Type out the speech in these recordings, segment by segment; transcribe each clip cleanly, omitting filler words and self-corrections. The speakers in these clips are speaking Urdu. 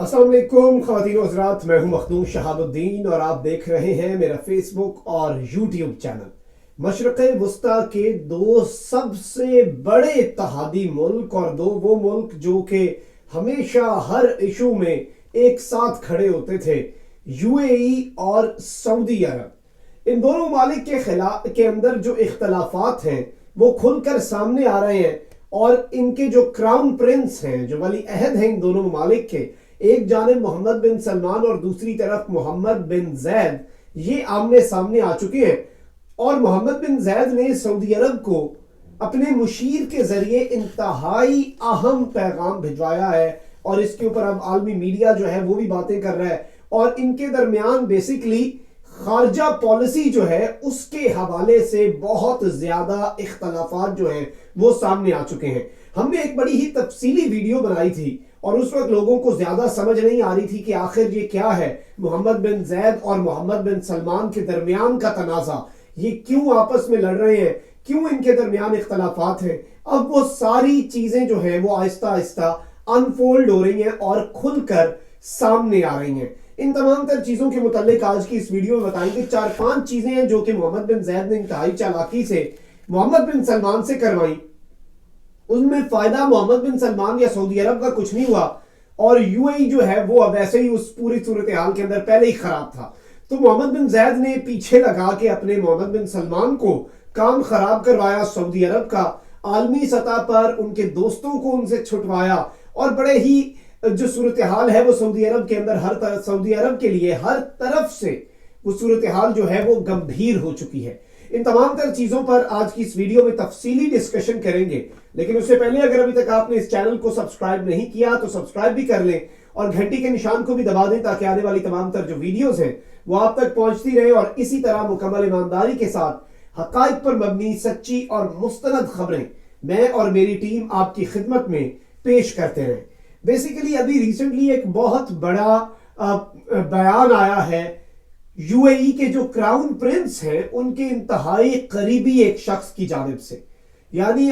السلام علیکم خواتین و حضرات، میں ہوں مخدوم شہاب الدین اور آپ دیکھ رہے ہیں میرا فیس بک اور یوٹیوب چینل۔ مشرق وسطیٰ کے دو سب سے بڑے اتحادی ملک اور دو وہ ملک جو کہ ہمیشہ ہر ایشو میں ایک ساتھ کھڑے ہوتے تھے، یو اے ای اور سعودی عرب۔ ان دونوں ممالک کے اندر جو اختلافات ہیں وہ کھل کر سامنے آ رہے ہیں، اور ان کے جو کراؤن پرنس ہیں، جو ولی عہد ہیں ان دونوں ممالک کے، ایک جانب محمد بن سلمان اور دوسری طرف محمد بن زید، یہ آمنے سامنے آ چکے ہیں۔ اور محمد بن زید نے سعودی عرب کو اپنے مشیر کے ذریعے انتہائی اہم پیغام بھجوایا ہے، اور اس کے اوپر اب عالمی میڈیا جو ہے وہ بھی باتیں کر رہا ہے، اور ان کے درمیان بیسیکلی خارجہ پالیسی جو ہے اس کے حوالے سے بہت زیادہ اختلافات جو ہیں وہ سامنے آ چکے ہیں۔ ہم نے ایک بڑی ہی تفصیلی ویڈیو بنائی تھی، اور اس وقت لوگوں کو زیادہ سمجھ نہیں آ رہی تھی کہ آخر یہ کیا ہے، محمد بن زید اور محمد بن سلمان کے درمیان کا تنازع، یہ کیوں آپس میں لڑ رہے ہیں، کیوں ان کے درمیان اختلافات ہیں۔ اب وہ ساری چیزیں جو ہیں وہ آہستہ آہستہ انفولڈ ہو رہی ہیں اور کھل کر سامنے آ رہی ہیں۔ ان تمام تر چیزوں کے متعلق آج کی اس ویڈیو میں بتائیں گے۔ 4-5 چیزیں ہیں جو کہ محمد بن زید نے انتہائی چالاکی سے محمد بن سلمان سے کروائیں۔ ان میں فائدہ محمد بن سلمان یا سعودی عرب کا کچھ نہیں ہوا، اور یو اے ای جو ہے وہ اب ایسے ہی اس پوری صورتحال کے اندر پہلے ہی خراب تھا۔ تو محمد بن زید نے پیچھے لگا کے اپنے محمد بن سلمان کو کام خراب کروایا سعودی عرب کا، عالمی سطح پر ان کے دوستوں کو ان سے چھٹوایا، اور بڑے ہی جو صورتحال ہے وہ سعودی عرب کے اندر سعودی عرب کے لیے ہر طرف سے وہ صورتحال جو ہے وہ گمبھیر ہو چکی ہے۔ ان تمام تر چیزوں پر آج کی اس ویڈیو میں تفصیلی ڈسکشن کریں گے، لیکن اس سے پہلے اگر ابھی تک آپ نے اس چینل کو سبسکرائب نہیں کیا تو سبسکرائب بھی کر لیں، اور گھنٹی کے نشان کو بھی دبا دیں تاکہ آنے والی تمام تر جو ویڈیوز ہیں وہ آپ تک پہنچتی رہے، اور اسی طرح مکمل ایمانداری کے ساتھ حقائق پر مبنی سچی اور مستند خبریں میں اور میری ٹیم آپ کی خدمت میں پیش کرتے رہیں۔ بیسیکلی ابھی ریسنٹلی ایک بہت بڑا بیان آیا ہے یو اے ای کے جو کراؤن پرنس ہیں ان کے انتہائی قریبی ایک شخص کی جانب سے، یعنی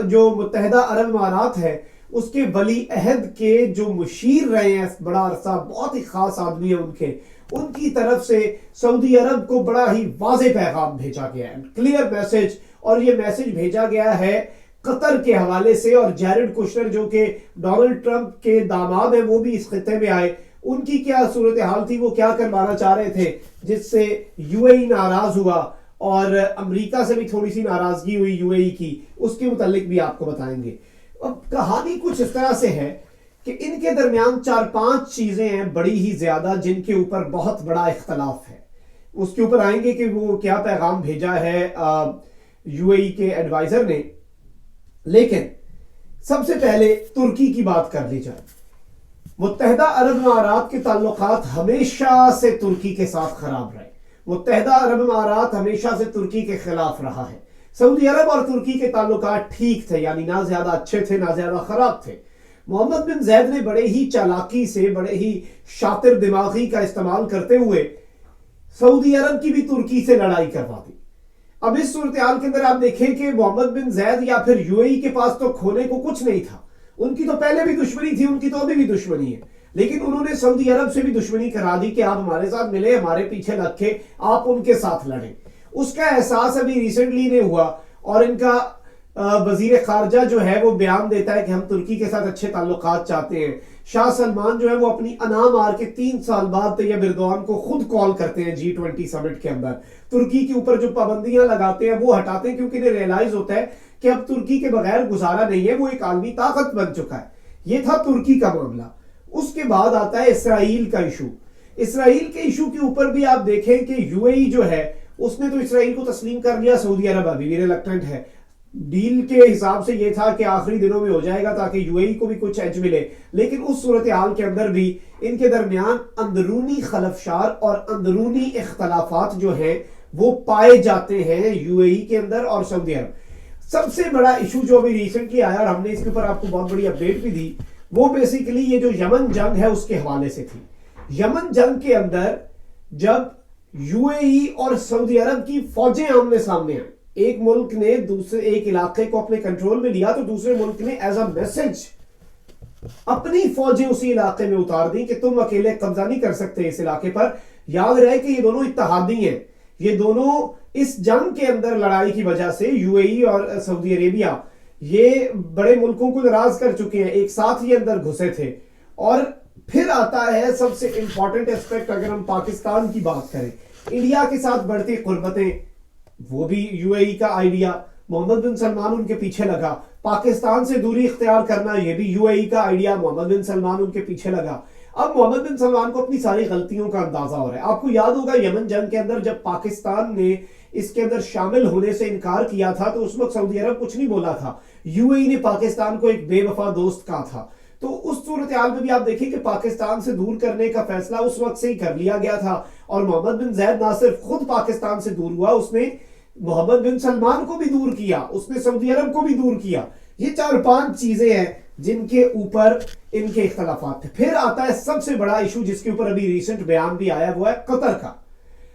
جو متحدہ عرب امارات ہے اس کے ولی عہد کے جو مشیر رہے ہیں بڑا عرصہ، بہت ہی خاص آدمی ہیں ان کی طرف سے سعودی عرب کو بڑا ہی واضح پیغام بھیجا گیا ہے، کلیئر میسج، اور یہ میسج بھیجا گیا ہے قطر کے حوالے سے۔ اور جیرڈ کوشنر جو کہ ڈونلڈ ٹرمپ کے داماد ہیں وہ بھی اس خطے میں آئے، ان کی کیا صورتحال تھی، وہ کیا کروانا چاہ رہے تھے جس سے یو اے ای ناراض ہوا، اور امریکہ سے بھی تھوڑی سی ناراضگی ہوئی یو اے ای کی، اس کے متعلق بھی آپ کو بتائیں گے۔ اب کہانی کچھ اس طرح سے ہے کہ ان کے درمیان 4-5 چیزیں ہیں بڑی ہی زیادہ جن کے اوپر بہت بڑا اختلاف ہے، اس کے اوپر آئیں گے کہ وہ کیا پیغام بھیجا ہے یو اے ای کے ایڈوائزر نے۔ لیکن سب سے پہلے ترکی کی بات کر لی جائے۔ متحدہ عرب امارات کے تعلقات ہمیشہ سے ترکی کے ساتھ خراب رہے، متحدہ عرب امارات ہمیشہ سے ترکی کے خلاف رہا ہے۔ سعودی عرب اور ترکی کے تعلقات ٹھیک تھے، یعنی نہ زیادہ اچھے تھے نہ زیادہ خراب تھے۔ محمد بن زید نے بڑے ہی چالاکی سے، بڑے ہی شاطر دماغی کا استعمال کرتے ہوئے سعودی عرب کی بھی ترکی سے لڑائی کروا دی۔ اب اس صورتحال کے اندر آپ دیکھیں کہ محمد بن زید یا پھر یو اے ای کے پاس تو کھونے کو کچھ نہیں تھا، ان کی تو پہلے بھی دشمنی تھی، ان کی تو ابھی بھی دشمنی ہے، لیکن انہوں نے سعودی عرب سے بھی دشمنی کرا دی کہ آپ ہمارے ساتھ ملے، ہمارے پیچھے لگ کے آپ ان کے ساتھ لڑیں۔ اس کا احساس ابھی ریسنٹلی نہیں ہوا، اور ان کا وزیر خارجہ جو ہے وہ بیان دیتا ہے کہ ہم ترکی کے ساتھ اچھے تعلقات چاہتے ہیں۔ شاہ سلمان جو ہے وہ اپنی انا مار کے 3 سال بعد طیب ایردوان کو خود کال کرتے ہیں G20 سمٹ کے اندر، ترکی کے اوپر جو پابندیاں لگاتے ہیں وہ ہٹاتے ہیں، کیونکہ انہیں ریلائز ہوتا ہے کہ اب ترکی کے بغیر گزارا نہیں ہے، وہ ایک عالمی طاقت بن چکا ہے۔ یہ تھا ترکی کا معاملہ۔ اس کے بعد آتا ہے اسرائیل کا ایشو۔ اسرائیل کے ایشو کے اوپر بھی آپ دیکھیں کہ یو اے ای جو ہے اس نے تو اسرائیل کو تسلیم کر لیا، سعودی عرب ابھی بھی ریلکٹنٹ ہے۔ ڈیل کے حساب سے یہ تھا کہ آخری دنوں میں ہو جائے گا تاکہ یو اے ای کو بھی کچھ ایج ملے، لیکن اس صورتحال کے اندر بھی ان کے درمیان اندرونی خلفشار اور اندرونی اختلافات جو ہیں وہ پائے جاتے ہیں یو اے ای کے اندر اور سعودی عرب۔ سب سے بڑا ایشو جو ابھی ریسنٹلی آیا، اور ہم نے اس کے اوپر آپ کو بہت بڑی اپڈیٹ بھی دی، وہ بیسیکلی یہ جو یمن جنگ ہے اس کے حوالے سے تھی۔ یمن جنگ کے اندر جب یو اے ای اور سعودی عرب کی فوجیں آمنے سامنے آئیں، ایک ملک نے دوسرے ایک علاقے کو اپنے کنٹرول میں لیا تو دوسرے ملک نے ایز اے میسج اپنی فوجیں اسی علاقے میں اتار دیں کہ تم اکیلے قبضہ نہیں کر سکتے اس علاقے پر. یاد رہے کہ یہ دونوں اتحادی ہیں. یہ دونوں اس جنگ کے اندر لڑائی کی وجہ سے یو اے ای اور سعودی عربیہ یہ بڑے ملکوں کو ناراض کر چکے ہیں, ایک ساتھ ہی اندر گھسے تھے. اور پھر آتا ہے سب سے امپورٹنٹ اسپیکٹ, اگر ہم پاکستان کی بات کریں, انڈیا کے ساتھ بڑھتی قربتیں, وہ بھی یو اے ای کا آئیڈیا. محمد بن سلمان ان کے پیچھے لگا. پاکستان سے دوری اختیار کرنا, یہ بھی یو اے ای کا آئیڈیا, محمد بن سلمان ان کے پیچھے لگا. اب محمد بن سلمان کو اپنی ساری غلطیوں کا اندازہ ہو رہا ہے. آپ کو یاد ہوگا یمن جنگ کے اندر جب پاکستان نے اس کے اندر شامل ہونے سے انکار کیا تھا تو اس وقت سعودی عرب کچھ نہیں بولا تھا. یو اے ای نے پاکستان کو ایک بے وفا دوست کہا تھا. تو اس صورتحال میں بھی آپ دیکھیں کہ پاکستان سے دور کرنے کا فیصلہ اس وقت سے ہی کر لیا گیا تھا. اور محمد بن زید نہ صرف خود پاکستان سے دور ہوا, اس نے محمد بن سلمان کو بھی دور کیا, اس نے سعودی عرب کو بھی دور کیا. یہ 4-5 چیزیں ہیں جن کے اوپر ان کے اختلافات تھے. پھر آتا ہے سب سے بڑا ایشو جس کے اوپر ابھی ریسنٹ بیان بھی آیا, وہ ہے قطر کا.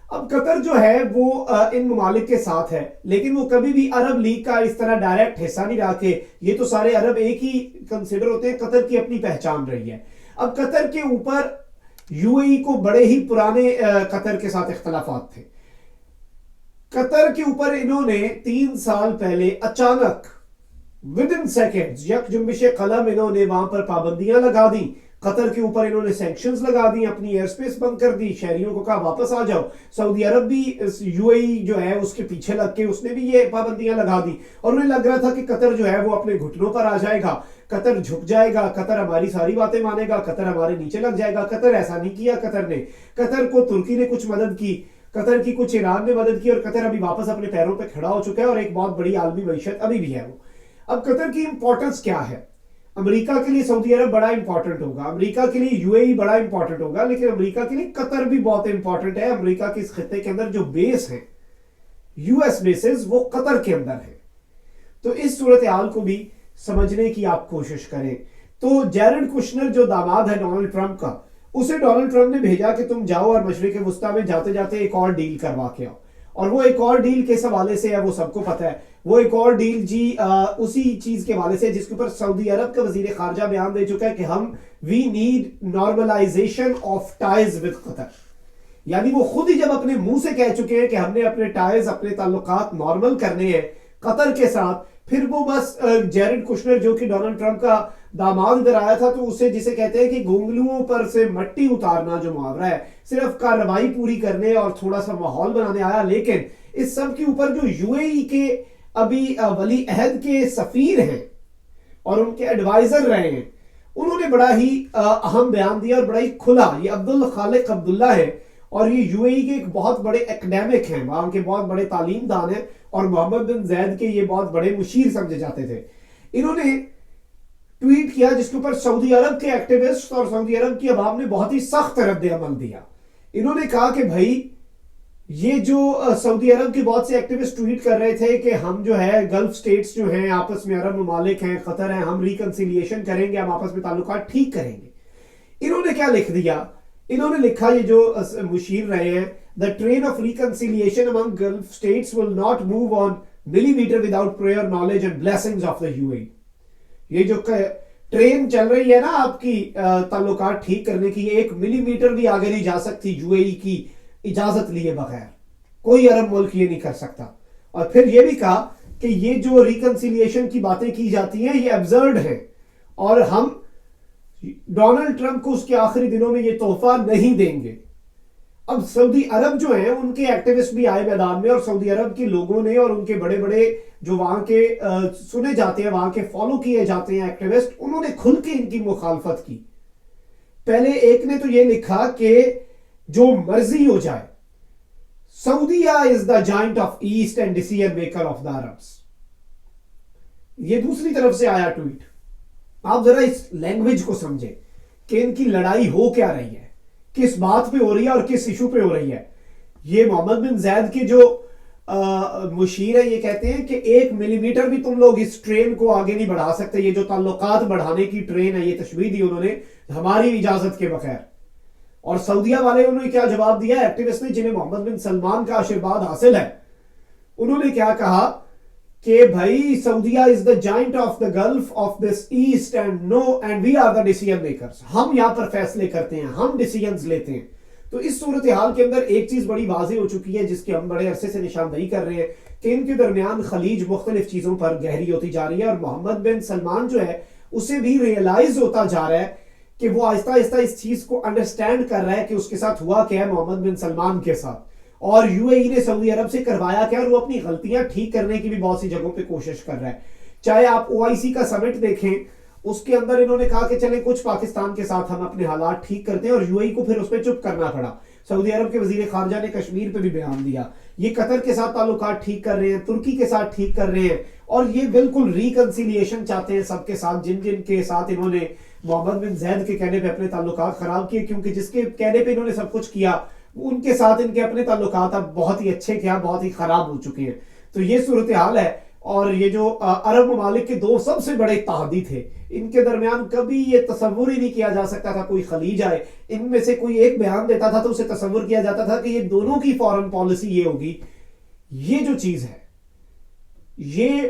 اب قطر جو ہے وہ ان ممالک کے ساتھ ہے, لیکن وہ کبھی بھی عرب لیگ کا اس طرح ڈائریکٹ حصہ نہیں رہا کہ یہ تو سارے عرب ایک ہی کنسیڈر ہوتے ہیں. قطر کی اپنی پہچان رہی ہے. اب قطر کے اوپر یو اے ای کو بڑے ہی پرانے قطر کے ساتھ اختلافات تھے. قطر کے اوپر انہوں نے 3 سال پہلے اچانک ودن سیکنڈز یک جنبش قلم انہوں نے وہاں پر پابندیاں لگا دیں. قطر کے اوپر انہوں نے سینکشنز لگا دی, اپنی ایئر سپیس بند کر دی, شہریوں کو کہا واپس آ جاؤ. سعودی عرب بھی یو اے ای جو ہے اس کے پیچھے لگ کے اس نے بھی یہ پابندیاں لگا دی. اور انہیں لگ رہا تھا کہ قطر جو ہے وہ اپنے گھٹنوں پر آ جائے گا, قطر جھک جائے گا, قطر ہماری ساری باتیں مانے گا, قطر ہمارے نیچے لگ جائے گا. قطر ایسا نہیں کیا. قطر کو ترکی نے کچھ مدد کی, قطر کی کچھ ایران نے مدد کی, اور قطر ابھی واپس اپنے پیروں پہ کھڑا ہو چکا ہے اور ایک بہت بڑی عالمی معیشت ابھی بھی ہے وہ. اب قطر کی امپورٹنس کیا ہے؟ امریکہ کے لیے سعودی عرب بڑا امپورٹنٹ ہوگا, امریکہ کے لیے یو اے ای بڑا امپورٹنٹ ہوگا, لیکن امریکہ کے لیے قطر بھی بہت امپورٹنٹ ہے. امریکہ کے اس خطے کے اندر جو بیس ہیں, یو ایس بیسز, وہ قطر کے اندر ہیں. تو اس صورتحال کو بھی سمجھنے کی آپ کوشش کریں. تو جیرڈ کشنر جو داماد ہے ڈونلڈ ٹرمپ کا, اسے ڈونلڈ ٹرمپ نے بھیجا کہ تم جاؤ اور مشرق وسطیٰ میں جاتے جاتے ایک اور ڈیل کروا کے آؤ. اور وہ ایک اور ڈیل کس حوالے سے ہے وہ سب کو پتہ ہے. وہ ایک اور ڈیل اسی چیز کے حوالے سے جس کے اوپر سعودی عرب کا وزیر خارجہ بیان دے چکا ہے کہ ہم we need normalization of ties with Qatar. یعنی وہ خود ہی جب اپنے منہ سے کہہ چکے ہیں کہ ہم نے اپنے ٹائز, اپنے تعلقات نارمل کرنے ہیں قطر کے ساتھ, پھر وہ بس جیرڈ کشنر جو کہ ڈونلڈ ٹرمپ کا داماد ادھر آیا تھا, تو اسے جسے کہتے ہیں کہ گونگلوؤں پر سے مٹی اتارنا جو محاورہ ہے, صرف کارروائی پوری کرنے اور تھوڑا سا ماحول بنانے آیا. لیکن اس سب کے اوپر جو یو اے ای کے ابھی ولی عہد کے سفیر ہیں اور ان کے ایڈوائزر رہے ہیں, انہوں نے بڑا ہی اہم بیان دیا اور بڑا ہی کھلا. یہ عبدالخالق عبداللہ ہے اور یہ یو اے ای کے ایک بہت بڑے ایکڈیمک ہیں, وہاں کے بہت بڑے تعلیم دان ہیں, اور محمد بن زید کے یہ بہت بڑے مشیر سمجھے جاتے تھے. انہوں نے ٹویٹ کیا جس کے اوپر سعودی عرب کے ایکٹیوسٹ اور سعودی عرب کی عوام نے بہت ہی سخت رد عمل دیا. انہوں نے کہا کہ بھائی یہ جو سعودی عرب کے بہت سے ایکٹیوسٹ ٹویٹ کر رہے تھے کہ ہم جو ہے گلف سٹیٹس جو ہیں آپس میں, عرب ممالک ہیں, قطر ہیں, ہم ریکنسیلیشن کریں گے, ہم آپس میں تعلقات ٹھیک کریں گے. انہوں نے کیا لکھ دیا؟ انہوں نے لکھا, یہ جو مشیر رہے ہیں, the train of reconciliation among Gulf states will not move on millimeter without prior knowledge and blessings of the UAE. یہ جو ٹرین چل رہی ہے نا آپ کی تعلقات ٹھیک کرنے کی, 1 ملی میٹر بھی آگے نہیں جا سکتی یو اے ای کی اجازت لیے بغیر. کوئی عرب ملک یہ نہیں کر سکتا. اور پھر یہ بھی کہا کہ یہ جو ریکنسیلیشن کی باتیں کی جاتی ہیں یہ ابزرڈ ہیں, اور ہم ڈونلڈ ٹرمپ کو اس کے آخری دنوں میں یہ تحفہ نہیں دیں گے. اب سعودی عرب جو ہیں ان کے ایکٹیوسٹ بھی آئے میدان میں, اور سعودی عرب کے لوگوں نے اور ان کے بڑے بڑے جو وہاں کے سنے جاتے ہیں, وہاں کے فالو کیے جاتے ہیں ایکٹیوسٹ, انہوں نے کھل کے ان کی مخالفت کی. پہلے ایک نے تو یہ لکھا کہ جو مرضی ہو جائے, سعودیہ is the giant of east and decision maker of the Arabs. یہ دوسری طرف سے آیا ٹویٹ. آپ ذرا اس لینگویج کو سمجھیں کہ ان کی لڑائی ہو کیا رہی ہے, کس بات پہ ہو رہی ہے اور کس ایشو پہ ہو رہی ہے. یہ محمد بن زید کے جو مشیر ہے یہ کہتے ہیں کہ 1 ملی میٹر بھی تم لوگ اس ٹرین کو آگے نہیں بڑھا سکتے, یہ جو تعلقات بڑھانے کی ٹرین ہے, یہ تشبیہ دی انہوں نے ہماری اجازت کے بغیر. اور سعودیہ والے انہوں نے کیا جواب دیا ایکٹیوسٹ نے جنہیں محمد بن سلمان کا آشیرواد حاصل ہے؟ انہوں نے کیا کہا کہ بھائی سعودیہ is the giant of the Gulf of this east and we are the decision makers. ہم یہاں پر فیصلے کرتے ہیں, ہم ڈیسیژنز لیتے ہیں. تو اس صورتحال کے اندر ایک چیز بڑی واضح ہو چکی ہے جس کی ہم بڑے عرصے سے نشاندہی کر رہے ہیں کہ ان کے درمیان خلیج مختلف چیزوں پر گہری ہوتی جا رہی ہے, اور محمد بن سلمان جو ہے اسے بھی ریئلائز ہوتا جا رہا ہے کہ وہ آہستہ آہستہ اس چیز کو انڈرسٹینڈ کر رہا ہے کہ اس کے ساتھ ہوا کیا ہے محمد بن سلمان کے ساتھ, اور یو اے ای نے سعودی عرب سے کروایا کیا, اور وہ اپنی غلطیاں ٹھیک کرنے کی بھی بہت سی جگہوں پہ کوشش کر رہا ہے. چاہے آپ او آئی سی کا سمٹ دیکھیں, اس کے اندر انہوں نے کہا کہ چلیں کچھ پاکستان کے ساتھ ہم اپنے حالات ٹھیک کرتے ہیں, اور یو اے ای کو پھر اس پہ چپ کرنا پڑا. سعودی عرب کے وزیر خارجہ نے کشمیر پہ بھی بیان دیا, یہ قطر کے ساتھ تعلقات ٹھیک کر رہے ہیں, ترکی کے ساتھ ٹھیک کر رہے ہیں, اور یہ بالکل ریکنسیلیشن چاہتے ہیں سب کے ساتھ جن جن کے ساتھ انہوں نے محمد بن زید کے کہنے پہ اپنے تعلقات خراب کیے, کیونکہ جس کے کہنے پہ انہوں نے سب کچھ کیا ان کے ساتھ ان کے اپنے تعلقات اب بہت ہی اچھے کیا بہت ہی خراب ہو چکے ہیں. تو یہ صورتحال ہے, اور یہ جو عرب ممالک کے دو سب سے بڑے اتحادی تھے, ان کے درمیان کبھی یہ تصور ہی نہیں کیا جا سکتا تھا کوئی خلیج آئے, ان میں سے کوئی ایک بیان دیتا تھا تو اسے تصور کیا جاتا تھا کہ یہ دونوں کی فورن پالیسی یہ ہوگی. یہ جو چیز ہے یہ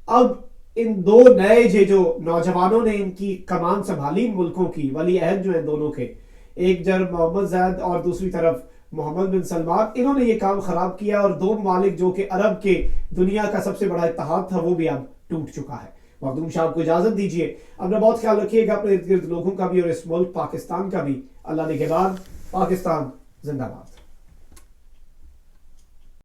اب ان دو نئے جو نوجوانوں نے ان کی کمان سنبھالی ملکوں کی, ولی عہد جو ہیں دونوں کے, ایک جب محمد زید اور دوسری طرف محمد بن سلمان, انہوں نے یہ کام خراب کیا, اور دو ممالک جو کہ عرب کے دنیا کا سب سے بڑا اتحاد تھا وہ بھی اب ٹوٹ چکا ہے. مخدوم صاحب کو اجازت دیجیے, اپنا بہت خیال رکھیے گا اپنے ارد گرد لوگوں کا بھی اور اس ملک پاکستان کا بھی. اللہ نگہبان. پاکستان زندہ باد.